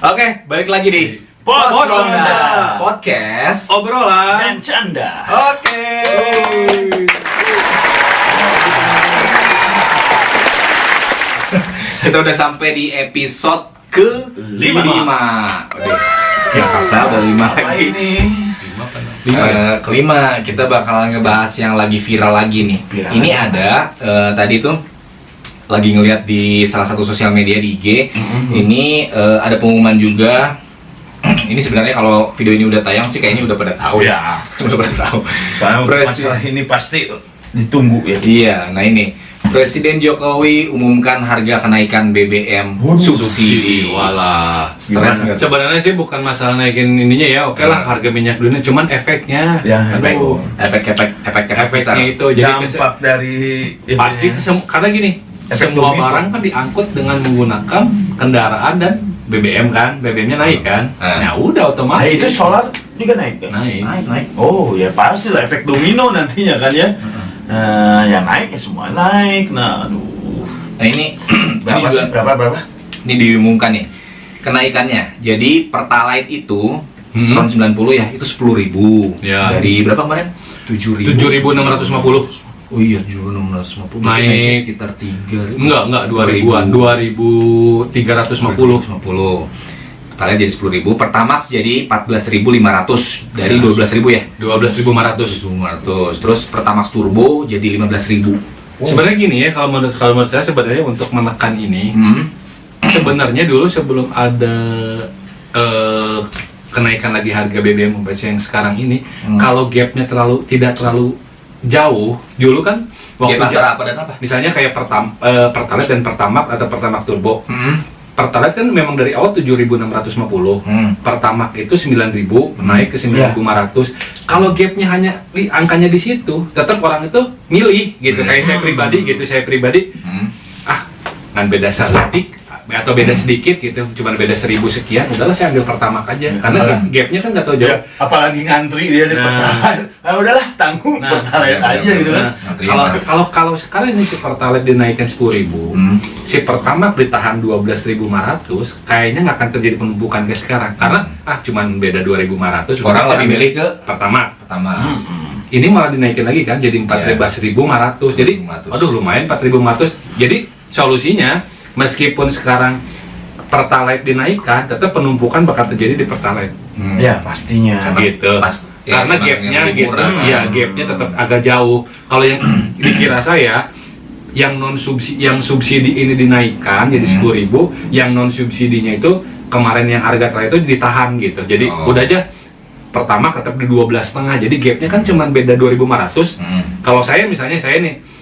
Oke, balik lagi di Pos Ronda Podcast obrolan dan canda. Oke. Kita udah sampai di episode ke-5. Udah, ya pasal udah 5 lagi nih. Kelima, kita bakalan ngebahas yang lagi viral lagi nih. Ini ada, tadi tuh lagi ngeliat di salah satu sosial media di IG. Ini ada pengumuman juga. Ini sebenarnya kalau video ini udah tayang sih kayaknya udah pada tahu Ya. Udah pada tahu. Soalnya masalah ini pasti ditunggu ya. Iya, nah ini Presiden Jokowi umumkan harga kenaikan BBM subsidi. Walah, Stres nggak? sebenarnya sih bukan masalah naikin ininya ya, oke lah harga minyak dunia, cuman efeknya, Ya, efeknya itu jadi dampak dari pasti karena gini, Efek semua domino. barang kan diangkut dengan menggunakan kendaraan dan BBM kan, BBM-nya naik kan, Ah. ya udah Nah, otomatis itu solar juga naik kan? naik. Oh ya pasti lah efek domino nantinya kan ya. Nah, yang naik ya semua naik. Nah, aduh. Nah ini Berapa juga sih? Berapa? ini diumumkan nih kenaikannya. Jadi Pertalite itu tahun 90 ya itu 10.000. Ya. Dari berapa kemarin? 7.000. 7.650. Oh iya 7.650. Berarti Naik. sekitar 3.000. Enggak 2000-an, 2.350. 50. Pertalite jadi 10.000. Pertamax jadi 14.500 dari 12.000 ya. 12.500. 12.500. Terus Pertamax Turbo jadi 15.000. Sebenarnya gini ya, kalau menurut saya sebenarnya untuk menekan ini, sebenarnya dulu sebelum ada kenaikan lagi harga BBM yang sekarang ini, kalau gapnya tidak terlalu jauh, dulu kan waktu Gap antara apa dan apa? misalnya kayak Pertalite dan Pertamax atau Pertamax Turbo. Pertalite kan memang dari awal 7.650, Pertamax itu 9.000, naik ke 9.500. Kalau gapnya hanya di angkanya di situ, tetap orang itu milih gitu. Kayak saya pribadi, kan beda sedetik atau beda sedikit gitu, cuma beda 1.000 sekian, udahlah saya ambil Pertamax aja, karena gapnya kan nggak tahu jauh. Ya, apalagi ngantri dia di Pertalite. Nah, udahlah tanggung Pertalite aja gitu kan. Kalau sekarang ini si Pertalite dinaikkan 10.000, si Pertamax ditahan 12.500, kayaknya nggak akan terjadi penumpukan kayak sekarang, karena cuman beda 2.500. Orang lebih milih ke Pertamax. pertama. Ini malah dinaikin lagi kan, jadi 14.500. Jadi, 4.500. aduh lumayan 4.500. Jadi solusinya, meskipun sekarang Pertalite dinaikkan, tetap penumpukan bakal terjadi di Pertalite. Ya, pastinya. Gitu. Karena emang gapnya yang gitu, murah. ya gapnya tetap agak jauh. Kalau yang dikira saya, yang subsidi ini dinaikkan jadi 10.000, yang non subsidinya itu kemarin yang harga terakhir itu ditahan gitu. Jadi udah aja pertama tetap di 12,5. Jadi gapnya kan cuma beda 2.500. Kalau saya misalnya nih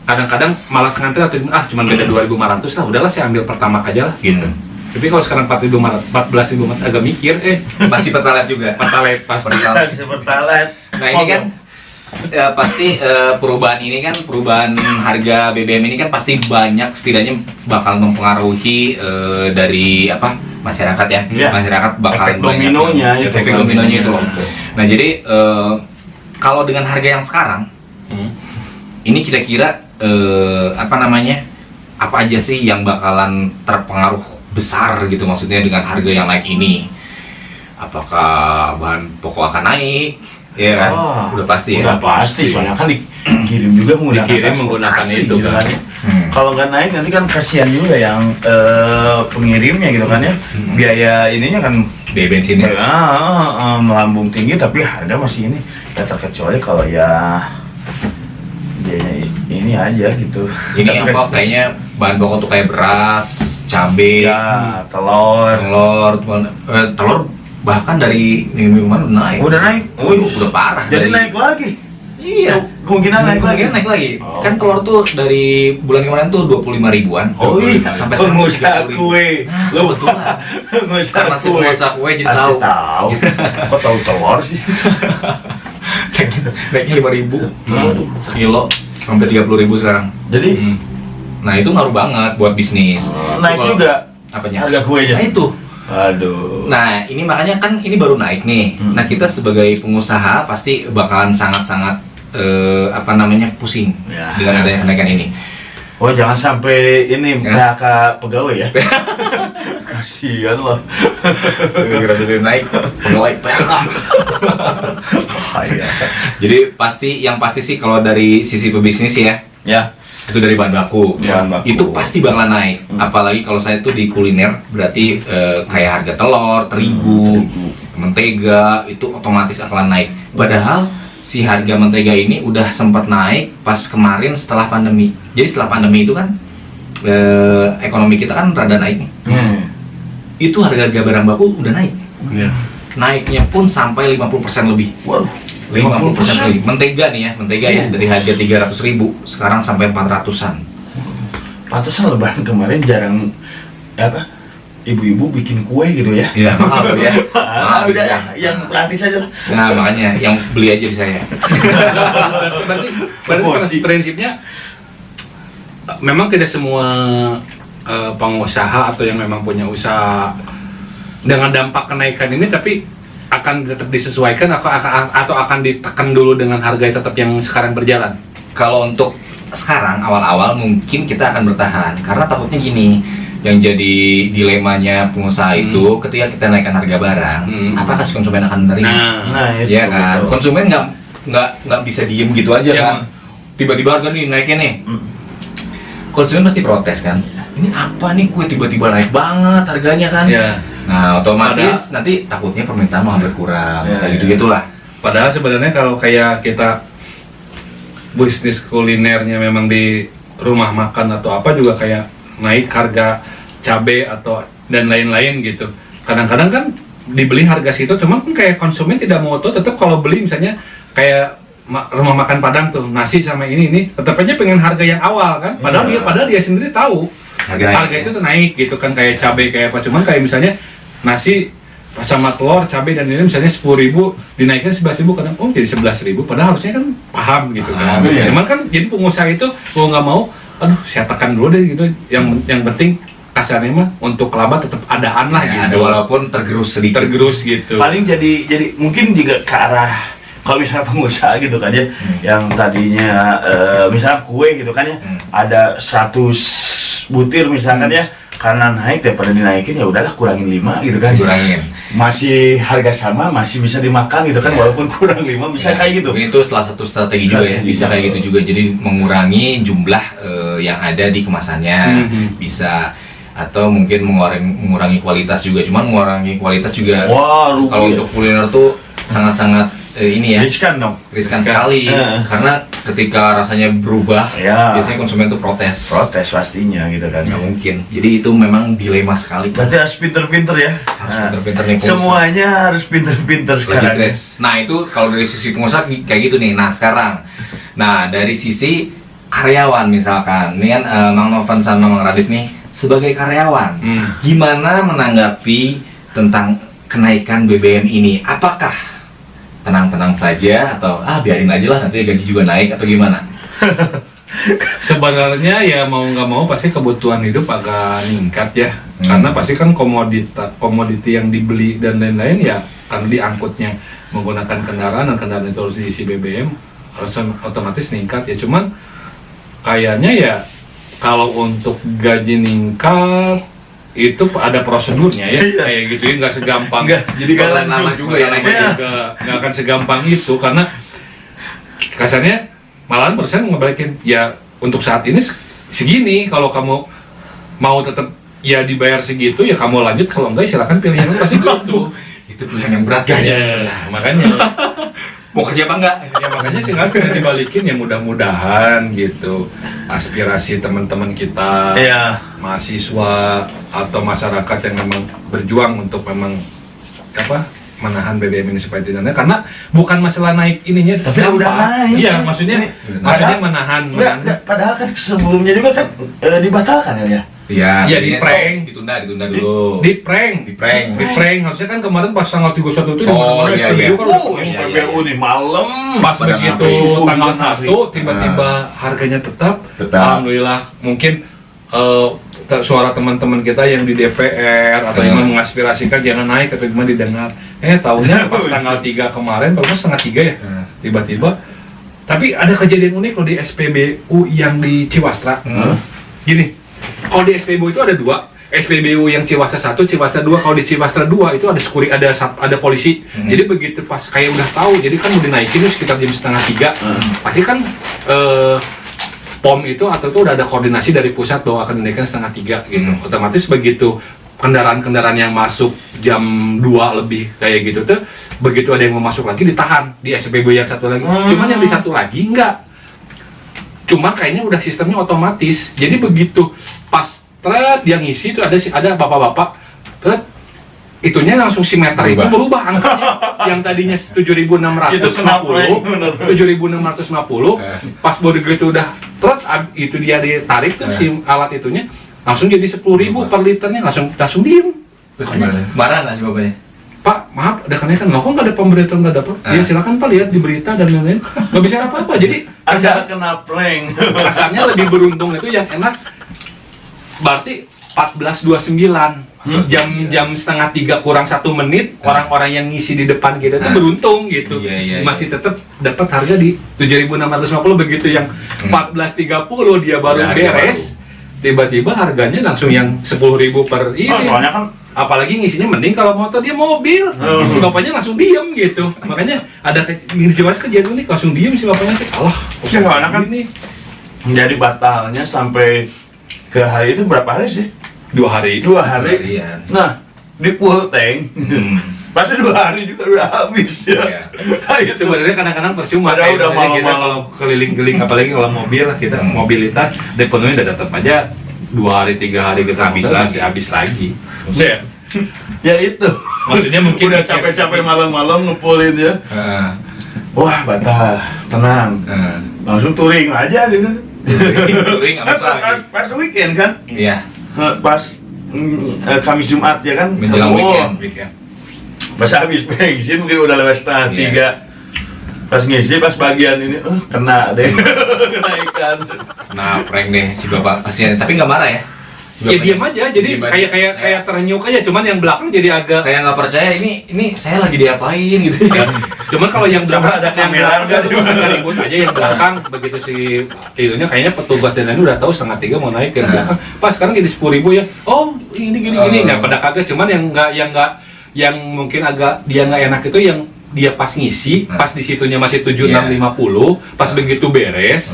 kadang-kadang malas ngantri atau cuma beda 2.500 lah, udahlah saya ambil Pertamax aja lah gitu. Tapi kalau sekarang 14.500 agak mikir, Masih Pertalite juga. Pertalite pasti. Pertalite. Nah ini kan pasti perubahan harga BBM ini kan pasti banyak, setidaknya bakal mempengaruhi dari masyarakat ya. Iya. Masyarakat bakal Efek dominonya banyak, itu. efek dominonya itu loh. Nah jadi kalau dengan harga yang sekarang ini kira-kira apa aja sih yang bakalan terpengaruh besar gitu, maksudnya dengan harga yang naik ini? Apakah bahan pokok akan naik? Ya kan? Udah pasti ya. Udah pasti, soalnya kan dikirim juga menggunakan itu gitu kan. Kalau nggak naik nanti kan kasihan juga yang pengirimnya gitu kan ya. Biaya ininya kan Biaya bensinnya. melambung tinggi, tapi harga masih ini. Ya terkecuali kalau ya ini aja gitu. Ini kayaknya bahan pokok tuh kayak beras, cabai, Ya, telur. telur bahkan dari minggu kemarin udah naik. Udah parah. Jadi dari- naik lagi. Iya. Kemungkinan naik lagi. Naik lagi. Oh. Kan telur tuh dari bulan kemarin tuh 25 ribuan. Oh iya, Sampai pengusaha 30.000. kue. Nah, kebetulan. Pengusaha Karena si pengusaha kue jadi Pasti tahu. tahu. Kok tahu telur sih? Kayak gitu. Naiknya 5.000. Sekilo sampai 30.000 sekarang. Jadi Nah, itu ngaruh banget buat bisnis. naik Kalau- juga Apanya? harga kuenya. Nah, itu. Aduh. Nah, ini makanya kan ini baru naik nih. Nah, kita sebagai pengusaha pasti bakalan sangat-sangat pusing Ya. dengan adanya kenaikan ini. Oh jangan sampai ini Ya. PHK pegawai ya. Kasihan loh. Gara-gara BBM naik, pegawai PHK. Bahaya. Jadi yang pasti sih kalau dari sisi pebisnis ya, Ya. itu dari bahan baku. Bahan baku. Itu pasti bakal naik. Apalagi kalau saya tuh di kuliner, berarti kayak harga telur, terigu, mentega itu otomatis akan naik. Padahal si harga mentega ini udah sempat naik pas kemarin setelah pandemi. Jadi setelah pandemi itu kan ekonomi kita kan rada naik nih. Itu harga-harga barang baku udah naik. Iya. Naiknya pun sampai 50% lebih. Waduh. 50% lebih. Mentega nih ya, mentega ya dari harga 300.000 sekarang sampai 400-an. Pantesan lebaran kemarin jarang apa? Ibu-ibu bikin kue gitu ya. Iya, mahal tuh ya. Ah, udah ya. yang gratis aja lah. Nah, makanya yang beli aja di saya. Berarti prinsipnya memang tidak semua pengusaha atau yang memang punya usaha dengan dampak kenaikan ini tapi akan tetap disesuaikan atau akan ditekan dulu dengan harga tetap yang sekarang berjalan. Kalau untuk sekarang awal-awal mungkin kita akan bertahan karena takutnya gini, yang jadi dilemanya pengusaha itu ketika kita naikkan harga barang, apakah si konsumen akan menerima? Nah, itu Ya kan, betul. konsumen nggak bisa diem gitu aja Ya, kan. Tiba-tiba harga nih naiknya nih, konsumen pasti protes kan. Ini apa nih kue tiba-tiba naik banget harganya kan? Ya. Nah otomatis nanti takutnya permintaan malah berkurang, Ya, kayak ya. gitu-gitulah. Padahal sebenarnya kalau kayak kita bisnis kulinernya memang di rumah makan atau apa juga kayak naik harga cabai atau dan lain-lain gitu. Kadang-kadang kan dibeli harga situ, cuman kan kayak konsumen tidak mau tuh tetap kalau beli misalnya kayak rumah makan Padang tuh nasi sama ini tetap aja pengen harga yang awal kan. Padahal Iya. dia sendiri tahu harga naik, itu tuh naik gitu kan kayak cabai kayak apa. Cuman kayak misalnya nasi sama telur, cabai dan ini misalnya 10.000 dinaikkan 11.000 kadang oh jadi 11.000 padahal harusnya kan paham gitu kan. Paham, iya. Cuman kan jadi pengusaha itu mau nggak mau aduh saya tekan dulu deh gitu. Yang penting kasarnya mah untuk laba tetap adaan lah Ya, ada gitu. walaupun tergerus sedikit. Tergerus gitu. Paling jadi mungkin juga ke arah kalau misalnya pengusaha gitu kan ya, yang tadinya misalnya kue gitu kan ya, ada 100 butir misalkan ya, karena naik daripada dinaikin ya udahlah kurangin 5 gitu kan. Kurangin. Masih harga sama, masih bisa dimakan gitu kan, Ya. walaupun kurang 5 bisa Ya, kayak gitu. Itu salah satu strategi juga ya, bisa kayak gitu juga. Jadi mengurangi jumlah yang ada di kemasannya, bisa atau mungkin mengurangi kualitas juga. Cuman mengurangi kualitas juga Wah, rugi kalau ya. untuk kuliner tuh sangat-sangat ini ya Riskan dong. riskan sekali karena ketika rasanya berubah Ya. biasanya konsumen tuh protes. Protes pastinya gitu kan. Nggak mungkin. Jadi itu memang dilema sekali. Berarti harus pinter-pinter ya. Harus Nah, pinter-pinter nih pengusaha. semuanya harus pinter-pinter Lagi sekarang. stres. Nah itu kalau dari sisi pengusaha kayak gitu nih. Nah sekarang, nah dari sisi karyawan misalkan, ini kan Mang Novan sama Mang Radit nih sebagai karyawan, gimana menanggapi tentang kenaikan BBM ini? Apakah tenang-tenang saja atau biarin aja lah nanti gaji juga naik atau gimana? Sebenarnya ya mau nggak mau pasti kebutuhan hidup agak meningkat ya, karena pasti kan komoditi yang dibeli dan lain-lain ya kan diangkutnya menggunakan kendaraan dan kendaraan itu harus diisi BBM harus otomatis meningkat ya. Cuman kayaknya ya kalau untuk gaji meningkat itu ada prosedurnya ya, Iya. kayak gitu ya nggak segampang. Jadi Kalau kalau lama juga ya naiknya. Nggak akan segampang itu karena kasarnya malahan perusahaan ngebalikin ya untuk saat ini segini, kalau kamu mau tetap ya dibayar segitu ya kamu lanjut, kalau enggak silakan pilihan pasti gitu. Itu pilihan yang berat guys. Ya, makanya Mau kerja apa enggak? ya makanya sih nggak bisa dibalikin ya, mudah-mudahan gitu aspirasi teman-teman kita Iya. mahasiswa atau masyarakat yang memang berjuang untuk memang apa menahan BBM ini supaya tidak naik, karena bukan masalah naik ininya Tapi udah naik. iya maksudnya menahan Padahal kan sebelumnya juga kan dibatalkan ya. Iya. Iya, jadinya di-prank. Ditunda dulu. di prank Di-prank. harusnya kan kemarin pas tanggal 31 itu di Oh, mana-mana iya, SPBU iya. kan udah Oh, penuh. iya, SPBU nih malam. Pas Pada begitu ngapain? tanggal Hari. 1 tiba-tiba harganya tetap. Alhamdulillah mungkin suara teman-teman kita yang di DPR atau yang mengaspirasikan jangan naik atau gimana didengar. Tahunya pas tanggal 3 kemarin, pas setengah 3 ya, tiba-tiba Tapi ada kejadian unik loh di SPBU yang di Ciwastra. Gini, kalau di SPBU itu ada dua. SPBU yang Ciwastra 1, Ciwastra 2. Kalau di Ciwastra 2 itu ada polisi. Jadi begitu pas kayak udah tahu, jadi kan mau dinaikin itu sekitar jam 2:30. Pasti kan POM itu atau itu udah ada koordinasi dari pusat bahwa akan dinaikkan 2:30 gitu. Otomatis begitu kendaraan-kendaraan yang masuk jam 2 lebih kayak gitu tuh, begitu ada yang mau masuk lagi ditahan di SPBU yang satu lagi. Cuman yang di satu lagi enggak. Cuma kayaknya udah sistemnya otomatis. Jadi begitu pas tret yang ngisi itu ada bapak-bapak tret itunya langsung si meter itu berubah angkanya. Yang tadinya 7.650 pas begitu udah tret itu dia ditarik tuh si alat itunya langsung jadi 10.000 per liternya, langsung diem. Terus Marah nggak sih bapaknya? Pak, maaf, ada kenaikan. Loh, kok nggak ada pemberitahuan, nggak dapat? Ya silakan Pak, lihat di berita dan lain-lain. Nggak bisa apa-apa. Jadi Ada kena prank. kasarnya lebih beruntung itu yang enak. Berarti 14.29 jam 2:30 kurang 1 menit orang-orang yang ngisi di depan kita itu beruntung gitu. Masih tetap dapat harga di 7.650 begitu yang 14.30 dia baru beres. Tiba-tiba harganya langsung yang 10.000 per ini. Soalnya kan Apalagi ngisinya mending kalau motor dia mobil. Si bapaknya langsung diem gitu. Makanya ada kejadian unik langsung diem si bapaknya. Allah, soalnya kan ini menjadi batalnya sampai ke hari itu berapa hari sih? 2 hari. 2 hari. Nah, di full tank. Pasti 2 hari juga udah habis ya. Sebenarnya kadang-kadang percuma. Padahal udah misalnya kita malam-malam. kalau keliling-keliling, apalagi kalau mobil kita mobilitas dipenuhi udah tetap aja 2 hari 3 hari kita habis lagi. Ya itu. Maksudnya mungkin udah capek-capek malam-malam ngepulin ya. Wah, batal. Tenang. Langsung touring aja gitu. Touring Pas weekend kan? Iya. Pas Kamis Jumat ya kan? Menjelang weekend. Pas habis bensin mungkin udah lewat 2:30. Pas ngisi pas bagian ini kena deh. Kenaikan. Nah, prank deh si bapak kasihan. Tapi nggak marah ya? Ya diam aja, jadi kayak terenyuh aja, cuman yang belakang jadi agak kayak nggak percaya ini saya lagi diapain gitu ya. Cuman kalau yang belakang ada kamera udah ribut aja yang belakang begitu si itunya kayaknya petugas dan lain udah tahu 2:30 mau naik yang belakang. Pas sekarang jadi 10.000 ya. Oh, ini gini. Nah, pada kagak cuman yang mungkin agak dia nggak enak itu yang dia pas ngisi, pas di situnya masih 7.650, pas begitu beres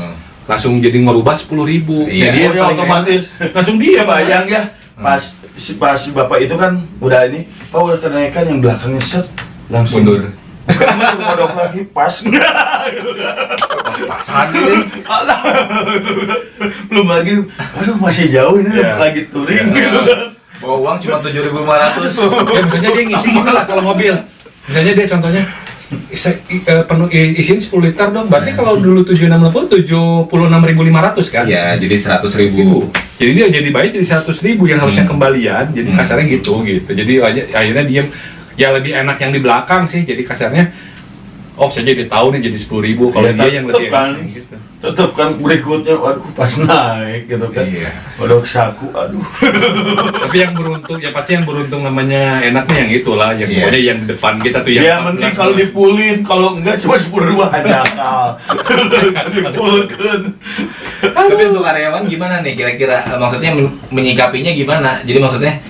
langsung jadi ngerubah 10.000. Jadi otomatis langsung dia bayang ya. Pas si bapak itu kan udah ini, udah kenaikan yang belakangnya set langsung mundur. Bukan modok lagi pas. Pasan gitu. Belum lagi, aduh masih jauh ini lagi touring gitu. Bawa uang cuma 7.500. Ya misalnya dia ngisi gini lah kalau mobil. Misalnya dia contohnya penuh isiin 10 liter dong. Berarti kalau dulu 7.650 76.500 kan? Ya, jadi 100.000. Jadi dia jadi bayar jadi 100.000 yang harusnya kembalian. Jadi kasarnya gitu. Jadi akhirnya diem. Ya lebih enak yang di belakang sih. Jadi kasarnya saya jadi tahu nih jadi 10.000. Kalau dia yang lebih kan, enak gitu. Tetep kan berikutnya, waduh pas naik gitu kan. Waduh saku, aduh. Tapi yang beruntung, ya pasti yang beruntung namanya enaknya yang itulah, yang pokoknya yang depan kita tuh yang. Ya mending kalau dipulin, kalau enggak cuma 10.000 aja kal. Dipulkan. Tapi untuk karyawan gimana nih kira-kira? Maksudnya menyikapinya gimana? Jadi maksudnya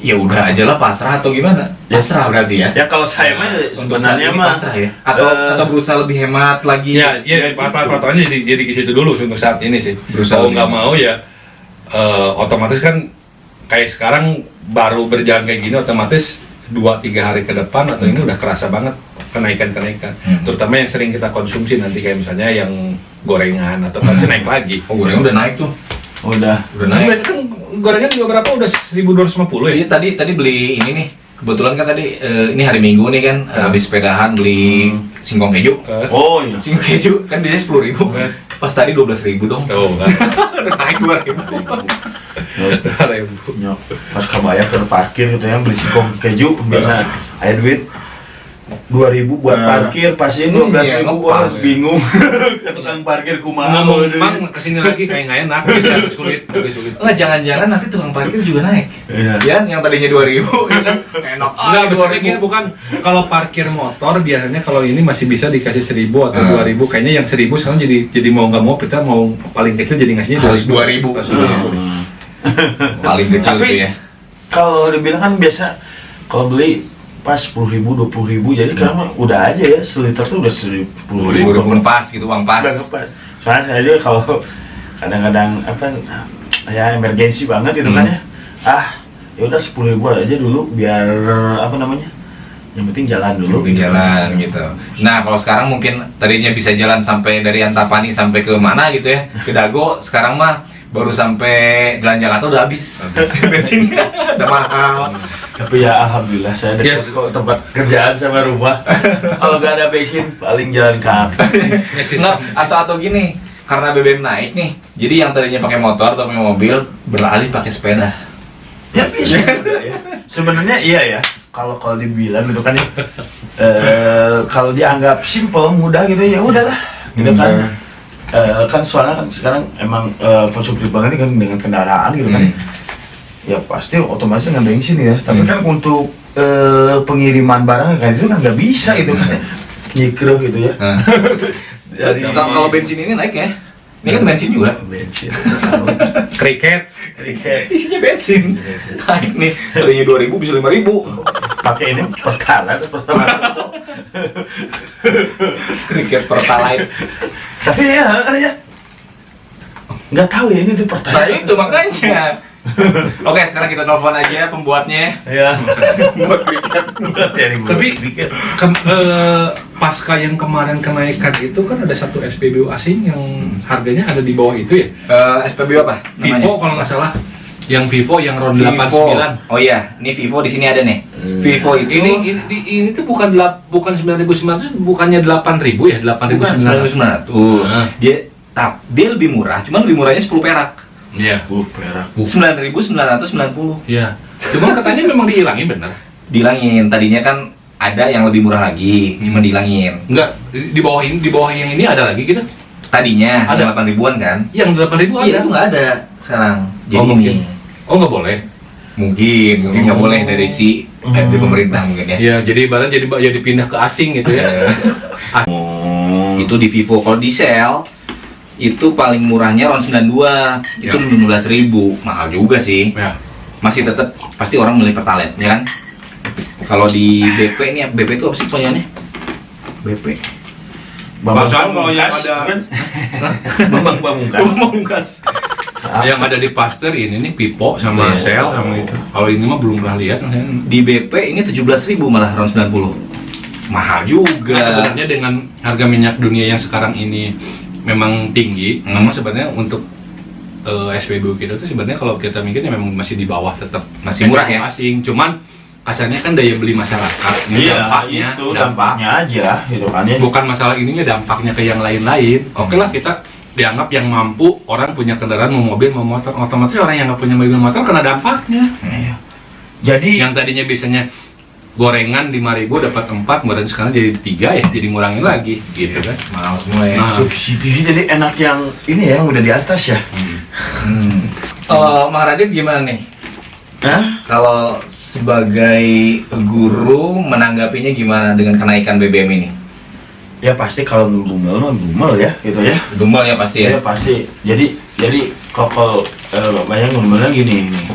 ya udah aja lah pasrah atau gimana? Pasrah berarti ya? Ya kalau saya mah sebenarnya mah pasrah ya? Atau berusaha lebih hemat lagi? Ya patokannya jadi ke situ dulu untuk saat ini sih. Berusaha kalau nggak mau ya otomatis kan kayak sekarang baru berjalan kayak gini otomatis 2-3 hari ke depan atau ini udah kerasa banget kenaikan terutama yang sering kita konsumsi nanti kayak misalnya yang gorengan atau pasti naik lagi. Oh, gorengan udah naik tuh. Udah naik. Kan gorengan juga berapa? Udah 1.250 ya? Iya, tadi beli ini nih. Kebetulan kan tadi ini hari Minggu nih kan habis sepedahan beli singkong keju. Oh iya. Singkong keju kan biasanya 10.000. Pas tadi 12.000 dong. Oh kan. Udah naik 2.000. Pas kebayang ke parkir gitu ya beli singkong keju bisa ada duit 2.000 buat parkir, pasien 12.000, ngepas. bingung. Tukang parkir kumaha. ngomong mang kesini lagi kayak nggak enak, jadi agak sulit. Enggak, jangan-jangan nanti tukang parkir juga naik. Iya. Ya, yang tadinya 2.000 ya kan enak. Enggak, maksudnya gini, bukan kalau parkir motor biasanya kalau ini masih bisa dikasih 1.000 atau 2.000, kayaknya yang 1.000 sekarang jadi mau nggak mau kita mau paling kecil jadi ngasihnya Harus 2.000. Harus 2.000. Paling kecil Tapi itu ya. kalau dibilang kan biasa kalau beli pas 10.000, 20.000, jadi sekarang mah udah aja ya, seliter tuh udah 10.000. 10.000 pas gitu, uang pas. Udah ngepas. Soalnya saya juga kalau kadang-kadang apa ya emergensi banget gitu kan ya. Ya udah 10.000 aja dulu biar apa namanya? Yang penting jalan dulu. Di jalan gitu. Nah, kalau sekarang mungkin tadinya bisa jalan sampai dari Antapani sampai ke mana gitu ya, ke Dago. Sekarang mah baru sampai Jalan Jakarta udah habis. Bensinnya udah mahal. Tapi ya alhamdulillah saya dekat kok tempat kerjaan sama rumah. Kalau nggak ada bensin paling jalan kaki. Nggak, atau gini, karena BBM naik nih, jadi yang tadinya pakai motor atau pakai mobil beralih pakai sepeda. Ya bisa juga ya. Sebenarnya iya ya. Kalau dibilang gitu kan ya, kalau dianggap simple, mudah gitu ya udahlah, gitu kan. Kan soalnya kan sekarang emang konsumtif banget kan dengan kendaraan gitu kan. Ya pasti otomatis nggak bensin ya. Tapi kan untuk pengiriman barang kayak itu kan nggak bisa gitu kan. Nyikro gitu ya. Kalau bensin ini naik ya? Ini kan bensin juga. Bensin. Kriket. Isinya bensin. Naik nih, tadinya 2.000 bisa 5.000. Pakai ini pertalite pertama. Kriket pertalite. Tapi ya nggak tahu ya ini tuh Nah pertalite. itu makanya. Oke, sekarang kita telepon aja pembuatnya. Ya. Buat kriket. Tapi pasca yang kemarin kenaikan itu kan ada satu SPBU asing yang harganya ada di bawah itu ya. SPBU apa? Vivo kalau nggak salah. Yang Vivo yang RON 89. Oh iya, ini Vivo di sini ada nih. Vivo itu Ini tuh bukan 9.900, bukannya 8.000 ya? 8.900. 9.900. Dia lebih murah, cuman lebih murahnya 10 perak. Iya. Perak. 9.990. Iya. Cuma katanya memang dihilangin benar. Dilangin, tadinya kan ada yang lebih murah lagi, cuma dilangin. Enggak, di bawah yang ini ada lagi gitu. Tadinya Ada. ada 8 ribuan kan? Yang 8.000 ada. Iya, itu nggak ada sekarang. Jadi Oh, mungkin. ini Oh, nggak boleh. mungkin nggak boleh dari dari pemerintah mungkin ya. Iya, jadi ibarat jadi pindah ke asing gitu ya. Itu di Vivo. Kalau di sel itu paling murahnya RON 92, itu Ya. 15.000, mahal juga sih. Ya. Masih tetap pasti orang milih Pertalite, ya kan? Kalau di BP ini, BP itu apa sih pelayannya? BP. Bahkan kalau yang ada Bambang Pamungkas. yang ada di Pasteur ini nih Pipo sama Iya. Shell sama itu. Kalau ini mah belum pernah lihat. Di BP ini 17.000 malah RON 90. Mahal juga. Nah, sebenarnya dengan harga minyak dunia yang sekarang ini memang tinggi, memang sebenarnya untuk SPBU kita tuh sebenarnya kalau kita mikirnya memang masih di bawah, tetap Masih murah ya? asing. Cuman kasarnya kan daya beli masyarakat. Ini dampaknya, itu dampaknya aja gitu kan ya. bukan masalah ininya, dampaknya ke yang lain-lain. Oke lah, kita dianggap yang mampu, orang punya kendaraan, mau mobil, mau motor, otomatis orang yang nggak punya mobil motor kena dampaknya. Iya. Jadi Yang tadinya biasanya gorengan 5.000 dapat 4, kemudian sekarang jadi 3 ya, jadi ngurangin lagi gitu kan. Mahal semua ya. Nah. subsidi jadi enak yang ini ya, yang udah di atas ya. Kalau Mang Radit gimana nih? Hah? Kalau sebagai guru menanggapinya gimana dengan kenaikan BBM ini? Ya pasti kalau ngumel ya gitu ya. Dumel ya pasti Ya ya. pasti. Jadi kalau banyak ngumelnya gini nih.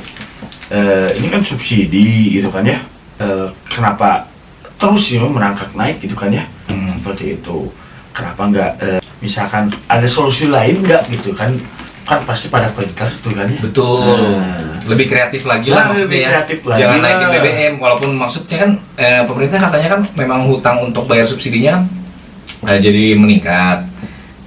Ini kan subsidi gitu kan ya. Kenapa terus ya merangkak naik gitu kan ya? Seperti itu. Kenapa nggak misalkan ada solusi lain nggak gitu kan? Kan pasti pada pintar tuh kan ya. Betul. Nah. Lebih kreatif lagi lah Lebih maksudnya ya. kreatif lagi Jangan lah. naikin BBM, walaupun maksudnya kan pemerintah katanya kan memang hutang untuk bayar subsidinya kan jadi meningkat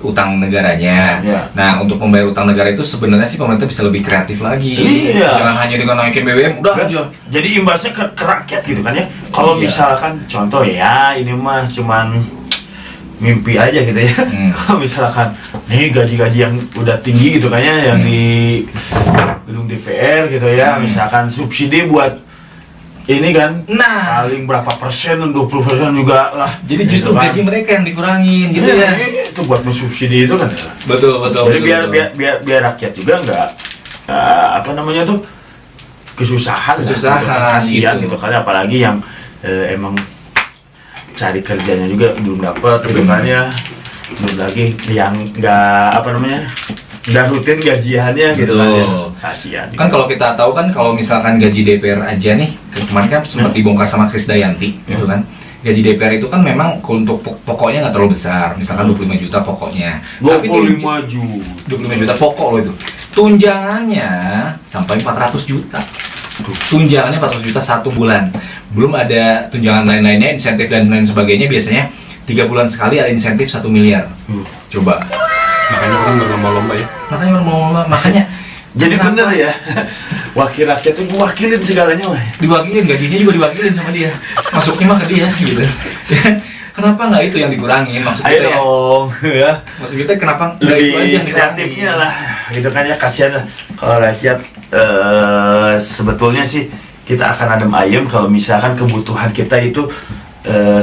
utang negaranya. Ya. Nah, untuk membayar utang negara itu sebenarnya sih pemerintah bisa lebih kreatif lagi. Iya. Jangan hanya dengan naikin BBM udah aja. Jadi imbasnya ke rakyat gitu kan ya. Kalau Iya. misalkan contoh ya ini mah cuman mimpi aja gitu ya. Kalau misalkan nih gaji-gaji yang udah tinggi gitu kan ya, yang di gedung DPR gitu ya, misalkan subsidi buat ini kan Nah, paling berapa persen, 20% juga lah. jadi justru Gitu kan. gaji mereka yang dikurangin gitu ya. Itu buat mensubsidi itu kan. Betul, betul. Jadi betul, biar rakyat juga nggak apa namanya tuh kesusahan, Kesusahan, kasihan gitu. gitu kan, apalagi yang emang cari kerjanya juga belum dapat gitu kan ya, belum lagi yang nggak apa namanya nggak rutin gajiannya gitu kan ya. Betul. Kasihan Kan kalau kita tahu kan kalau misalkan gaji DPR aja nih, kemarin kan sempat dibongkar sama Krisdayanti gitu kan. Gaji DPR itu kan memang untuk pokoknya nggak terlalu besar, misalkan 25 juta pokoknya. Tapi 25 juta 25 juta pokok loh itu. Tunjangannya sampai 400 juta. Tunjangannya 400 juta 1 bulan. Belum ada tunjangan lain-lainnya, insentif dan lain sebagainya. Biasanya 3 bulan sekali ada insentif 1 miliar. Coba. Makanya orang berlomba-lomba ya. Makanya jadi kenapa bener ya, wakil rakyat itu mewakilin segalanya wah. diwakilin, gajinya juga diwakilin sama dia, masuknya mah ke dia gitu. Kenapa nggak itu yang dikurangin, maksud Ayo kita ya? dong ya, Maksud kita kenapa nggak itu aja lebih yang kreatifnya lah gitu kan ya, kasihan lah kalau rakyat. Sebetulnya sih kita akan adem ayem kalau misalkan kebutuhan kita itu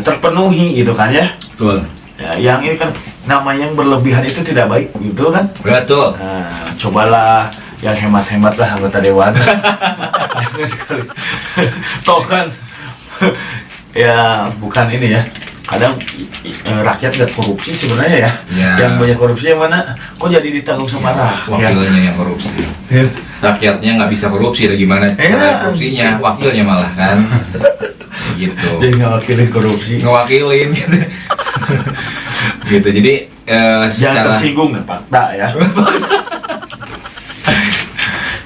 terpenuhi gitu kan ya. Betul. Ya, yang ini kan namanya yang berlebihan itu tidak baik gitu kan. Betul. Nah, cobalah yang hemat-hemat lah anggota dewan. Toh kan ya bukan ini ya, kadang rakyat nggak korupsi sebenarnya ya. Ya. Yang banyak korupsi yang mana kok jadi ditanggung sama rakyat. Wakilnya yang korupsi. Rakyatnya nggak bisa korupsi, ada gimana cara korupsinya? Wakilnya malah kan. Gitu. Jadi ngawakilin korupsi. Ngewakilin gitu. Gitu. Jadi Jangan secara tersinggung ya fakta ya.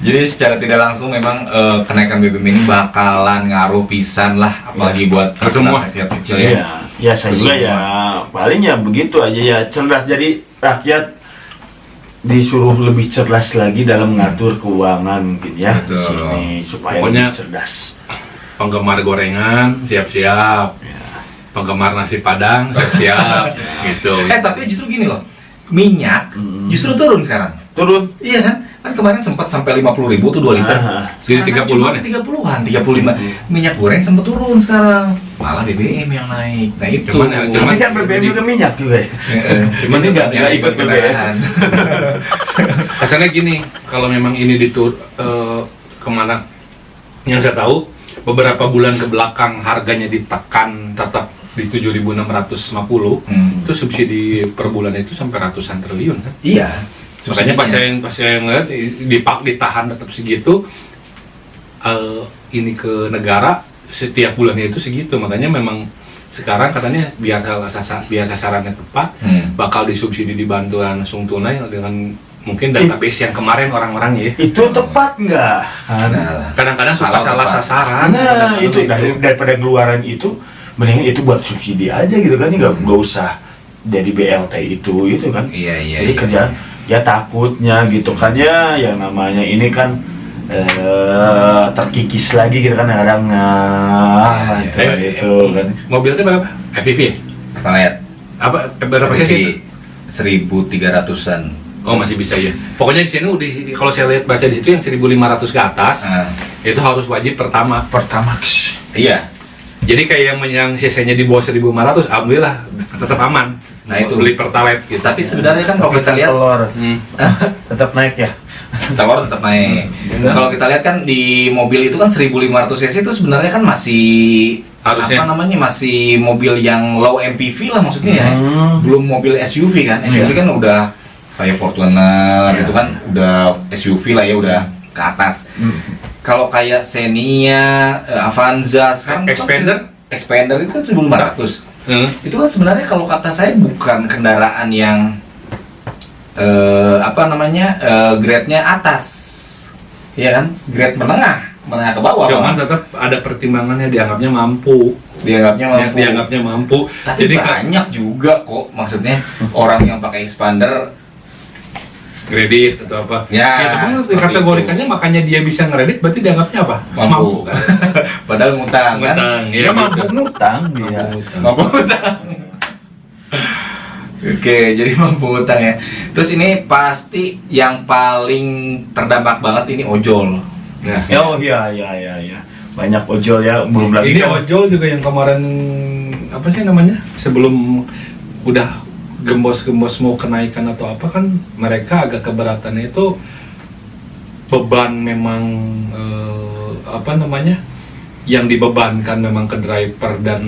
jadi secara tidak langsung memang kenaikan BBM ini bakalan ngaruh pisan lah, apalagi buat Semua. rakyat kecil ya. Iya, ya saya juga ya paling ya begitu aja ya, cerdas. Jadi rakyat disuruh lebih cerdas lagi dalam mengatur keuangan mungkin ya. Betul. Sini supaya Pokoknya- lebih cerdas. Penggemar gorengan siap-siap. Ya. Penggemar nasi padang siap-siap gitu. Tapi justru gini loh, minyak justru turun sekarang. Turun. Iya kan? Kan kemarin sempat sampai 50.000 tuh 2 liter. Ah. Jadi 30-an ya? 30-an, 35. Minyak goreng sempat turun sekarang. Malah BBM yang naik. Nah itu. Tapi kan BBM juga minyak juga ya. Cuman Ini nggak ikut kendaraan. Kesannya gini, kalau memang ini kemana yang saya tahu beberapa bulan ke belakang harganya ditekan tetap di 7.650, itu subsidi per bulan itu sampai ratusan triliun kan. Iya. Makanya pas saya ngeliat ditahan tetap segitu, ini ke negara setiap bulannya itu segitu. Makanya memang sekarang katanya biar sasarannya tepat, bakal disubsidi dibantu langsung tunai dengan mungkin database yang kemarin orang-orang ya. Itu tepat nggak? Kadang-kadang suka Kalau salah tepat. sasaran. Nah kadang-kadang itu daripada ngeluaran itu, mendingan itu buat subsidi aja gitu kan, nggak usah jadi BLT itu kan. Iya. Jadi kerjaan ya takutnya gitu kan ya, yang namanya ini kan terkikis lagi gitu kan kadang itu kan. Mobilnya berapa? FPV ya? Kita lihat. Apa berapa sih? 1.300-an. Oh masih bisa ya. Pokoknya di sini kalau saya lihat baca di situ yang 1.500 ke atas itu harus wajib Pertamax. Iya. Jadi kayak yang CC-nya di bawah 1.500, alhamdulillah tetap aman. Nah, itu. Beli Pertalite gitu. Tapi sebenarnya kan kalau kita lihat telur tetap naik ya. tawar tetap naik. Kalau kita lihat kan di mobil itu kan 1.500 cc itu sebenarnya kan masih Harusnya. masih mobil yang low MPV lah maksudnya ya. Belum mobil SUV kan. SUV kan udah kayak Fortuner itu kan udah SUV lah ya, udah ke atas. Kalau kayak Xenia, Avanza sekarang itu kan Expander itu kan 1.500. Itu kan sebenarnya kalau kata saya bukan kendaraan yang grade-nya atas, ya kan? Grade menengah ke bawah. Cuman tetap ada pertimbangannya, dianggapnya mampu. Dianggapnya mampu. Tapi Jadi banyak juga kok, maksudnya orang yang pakai Expander kredit atau apa. Ya, tapi seperti kategorikannya makanya dia bisa ngeredit berarti dianggapnya apa? Mampu. Kan? Padahal ngutang kan? Ya, Mampu ngutang dia. Mampu utang. Oke, jadi mampu utang ya. Terus ini pasti yang paling terdampak banget ini ojol. Oh iya. banyak ojol ya, belum lagi Ini kan. ojol juga yang kemarin apa sih namanya? Sebelum udah gembos-gembos mau kenaikan atau apa kan mereka agak keberatan itu beban memang apa namanya? Yang dibebankan memang ke driver dan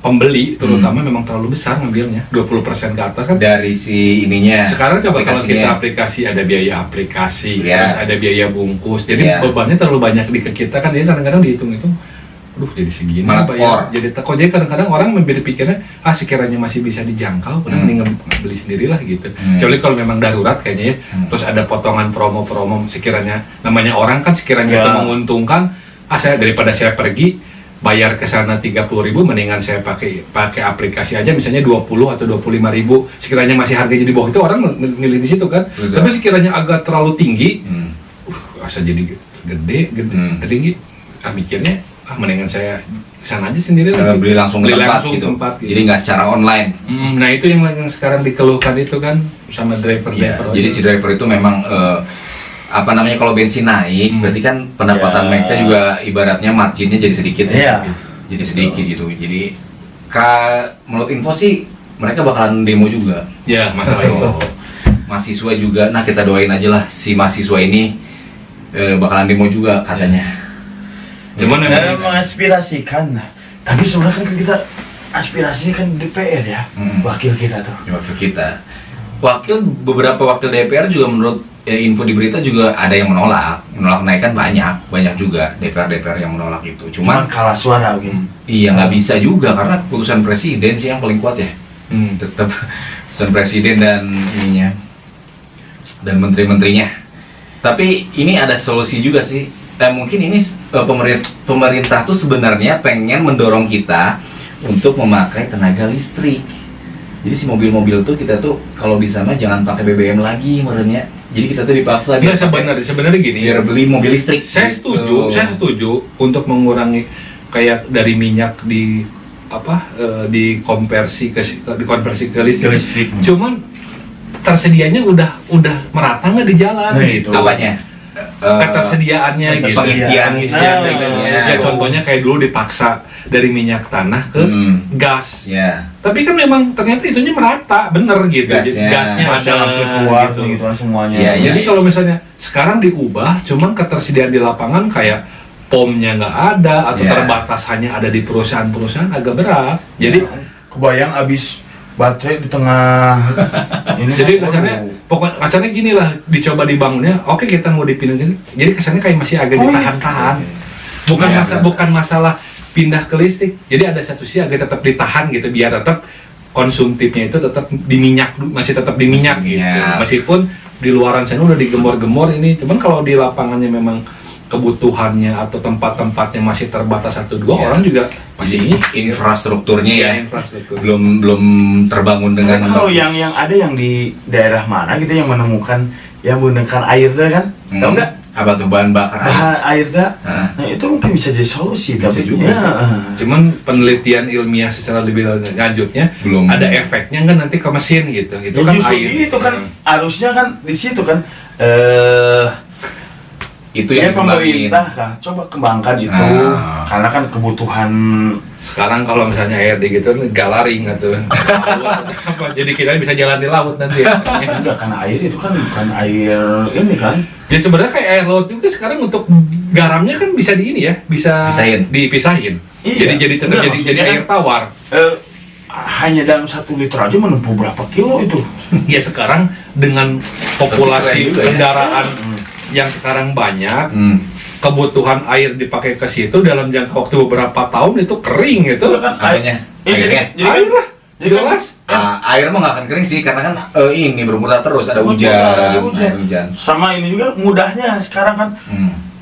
pembeli terutama memang terlalu besar ngambilnya 20% ke atas kan. Dari si ininya. Sekarang coba kalau kita aplikasinya. aplikasi ada biaya aplikasi, Ya. terus ada biaya bungkus. Jadi Ya. bebannya terlalu banyak di ke kita kan. Jadi kadang-kadang dihitung-hitung, aduh jadi segini Malah bayar. tekor. Jadi teko. Jadi kadang-kadang orang berpikirnya sekiranya masih bisa dijangkau, mending beli sendirilah gitu. Kecuali kalau memang darurat kayaknya ya. Terus ada potongan promo-promo sekiranya namanya orang kan sekiranya Ya. itu menguntungkan. Saya daripada saya pergi bayar ke sana 30.000 mendingan saya pakai aplikasi aja misalnya 20 atau 25.000 sekiranya masih harganya di bawah itu orang milih di situ kan. Betul. Tapi sekiranya agak terlalu tinggi asa jadi gede tinggi mikirnya mendingan saya kesana aja sendiri lagi. Beli langsung ke tempat gitu. Jadi nggak secara online. Nah itu yang sekarang dikeluhkan itu kan sama driver. Jadi si driver itu memang apa namanya kalau bensin naik berarti kan pendapatan Ya. mereka juga ibaratnya marginnya jadi sedikit Iya. Jadi sedikit gitu. Jadi menurut info sih mereka bakalan demo juga. Ya masalah itu. Mahasiswa juga. Nah kita doain aja lah si mahasiswa ini bakalan demo juga katanya. Cuman memang Mengaspirasikan. Tapi sebenarnya kan kita aspirasinya kan DPR ya, wakil kita tuh. Wakil kita. Beberapa wakil DPR juga menurut info di berita juga ada yang menolak kenaikan banyak juga DPR yang menolak itu. Cuman Cuman kalah suara mungkin. iya nggak bisa juga karena keputusan presiden sih yang paling kuat ya. Tetap keputusan presiden dan ininya dan menteri-menterinya. Tapi ini ada solusi juga sih. Mungkin ini pemerintah tuh sebenarnya pengen mendorong kita untuk memakai tenaga listrik. Jadi si mobil-mobil tuh kita tuh kalau bisa mah jangan pakai BBM lagi menurutnya. Jadi kita tuh dipaksa Nah, sebenarnya gini, biar beli mobil listrik. saya gitu. setuju untuk mengurangi kayak dari minyak dikonversi ke listrik. Cuman tersedianya udah merata nggak di jalan Nah, gitu. itu. Apanya? Ketersediaannya gitu. Pengisian Ya contohnya kayak dulu dipaksa dari minyak tanah ke gas. Ya. Tapi kan memang ternyata itunya merata, bener gitu. Gasnya ada langsung keluar gitu. gitu kan semuanya. Iya, Jadi kalau misalnya sekarang diubah, cuman ketersediaan di lapangan kayak pomnya nggak ada atau Iya. terbatas hanya ada di perusahaan-perusahaan agak berat. Jadi kebayang abis baterai di tengah ini. jadi kasarnya gini lah, dicoba dibangunnya. Oke kita mau dipindahin, jadi kesannya kayak masih agak ditahan-tahan. Bukan Iya, bukan masalah pindah ke listrik. Jadi ada satu sisi agak tetap ditahan gitu biar tetap konsumtifnya itu tetap di minyak, masih tetap di minyak gitu. Iya. Meskipun di luaran sana udah digembor-gembor ini, cuman kalau di lapangannya memang kebutuhannya atau tempat-tempatnya masih terbatas 1-2 Iya. orang juga masih ini Infrastrukturnya ya. infrastruktur. Belum terbangun dengan kalau yang ada yang di daerah mana gitu yang menemukan air tuh kan? Tahu nggak? Apa tuh bahan bakar air? Bahan air tuh. Hah? Nah, itu mungkin bisa jadi solusi Bisa tapi juga ya. sih. Cuman penelitian ilmiah secara lebih lanjutnya Belum. ada efeknya kan nanti ke mesin gitu. Itu Ya, kan justru air. itu kan harusnya kan di situ kan Itu ya yang dikembangin. pemerintah kan coba kembangkan itu Ah. karena kan kebutuhan Sekarang kalau misalnya air di gitu galaring atau apa jadi kita bisa jalan di laut nanti ya. enggak karena air itu kan bukan air ini kan. Ya sebenarnya kayak air laut juga sekarang untuk garamnya kan bisa di ini ya, bisa dipisahin. Iya. Jadi tetap Enggak, jadi maksudnya air tawar. Hanya dalam 1 liter aja menempuh berapa kilo itu. Ya sekarang dengan populasi Tapi keren juga ya. kendaraan yang sekarang banyak, kebutuhan air dipakai ke situ dalam jangka waktu beberapa tahun itu kering itu. Apanya? Airnya? Air lah, jelas. Air mah nggak akan kering sih karena kan ini berputar terus ada Berputar, hujan. hujan. Ada hujan. Sama ini juga mudahnya sekarang kan.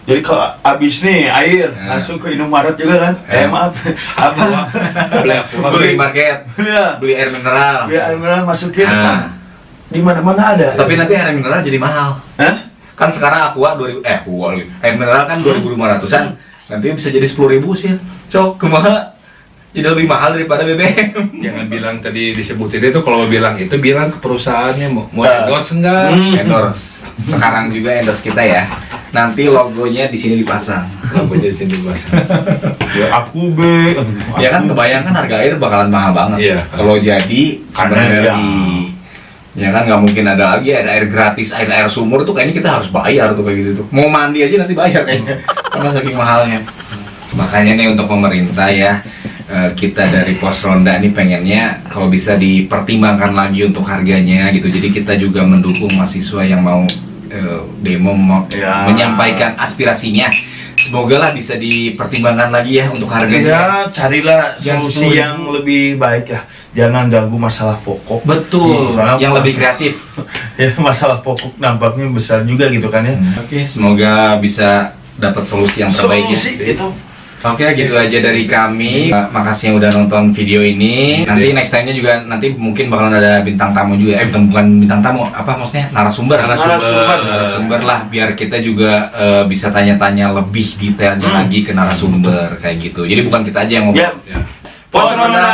Jadi kalau habis nih air langsung ke Indomaret juga kan. Maaf. Apa? Beli market, Ya. beli air mineral. Biar air mineral masukin. Nah. Di mana-mana ada. Tapi nanti air mineral jadi mahal. Hah? Kan sekarang Aqua 2000 Aqua lagi. Air mineral kan 2.500-an. Nanti bisa jadi 10.000 sih. Cok, kumaha? Jadi lebih mahal daripada BBM. Jangan bilang tadi disebutin itu, kalau bilang itu bilang ke perusahaannya mau endorse enggak? Endorse. Sekarang juga endorse kita ya. Nanti logonya di sini dipasang. Apa jadi sini bahasa? Ya aku be. Ya kan kebayangkan harga air bakalan mahal banget. Iya. Kalau jadi Karena sumber ya. energi. Ya kan nggak mungkin ada lagi air gratis, air sumur tuh kayaknya kita harus bayar tuh kayak gitu tuh. Mau mandi aja nanti bayar kayaknya. Karena saking mahalnya. Makanya nih untuk pemerintah ya, kita dari Pos Ronda ini pengennya kalau bisa dipertimbangkan lagi untuk harganya gitu. Jadi kita juga mendukung mahasiswa yang mau demo Ya. menyampaikan aspirasinya. Semoga lah bisa dipertimbangkan lagi ya untuk harganya. Ya, carilah Yang solusi 10.000. yang lebih baik ya. Jangan ganggu masalah pokok. Betul. Soalnya Yang pas- lebih kreatif. Ya, masalah pokok nampaknya besar juga gitu kan ya. Oke, semoga bisa dapat solusi yang terbaik ya. Solusi itu. Oke, gitu aja dari kami. Makasih yang udah nonton video ini. Nanti next time-nya juga nanti mungkin bakalan ada bintang tamu juga. Bukan bintang tamu, apa maksudnya? Narasumber. Narasumber lah, biar kita juga bisa tanya-tanya lebih detailnya lagi ke narasumber kayak gitu. Jadi bukan kita aja yang ngomong. Ya. Ya. Pos Ronda.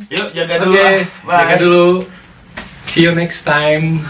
Yuk jaga dulu. Oke, Bye. jaga dulu. See you next time.